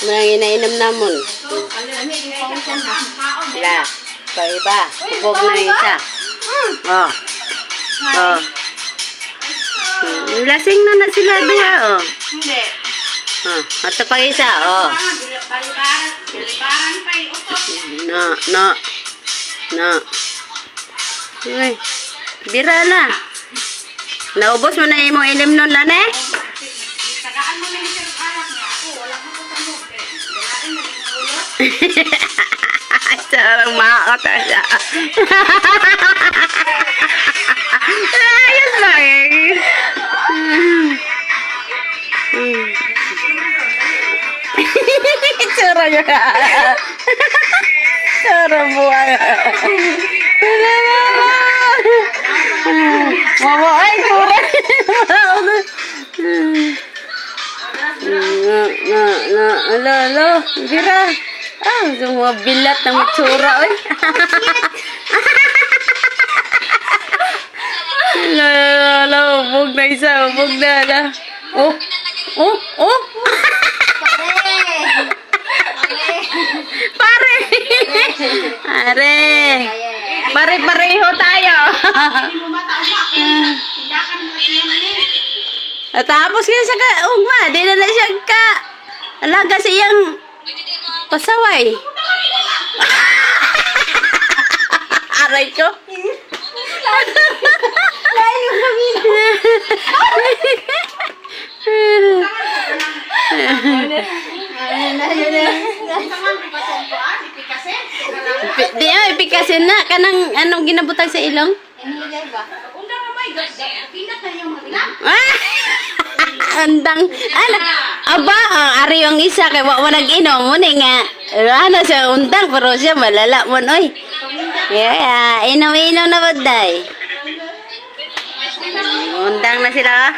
Mga inainom namon. Sila. Ikaw iba. Kubog na yung isa. Oh. Oh. Lasing na sila diha, oh. Hindi. Oh. Ato pa isa, oh. No. Uy. Bira na. Naubos mo na imong ilim nun, Lane? Tagaan mo na yung alak niya. Ako, wala mo ko tanong. Galain na yung ulo. Sarang maot siya. Ayos ba eh. Tsura niya. Tsura buwan. Mama, ay, tsura. Alo, bira. Ah, semua bilat ng tsura, oy. Alo, bug na isa, bug na. Oh. Pare. Pare-pareho tayo. Tapos kaya sa ugma, di na siya ka. Alaga siyang pasaway. Aray ko. Di ay pikasin na kanang anong ginabutang sa ilong? Andang aba ari ang isa kay wa nag-inom mo ni nga ano sa undang pero siya malala mo oy. Yeah, inom na baday. Undang na sila.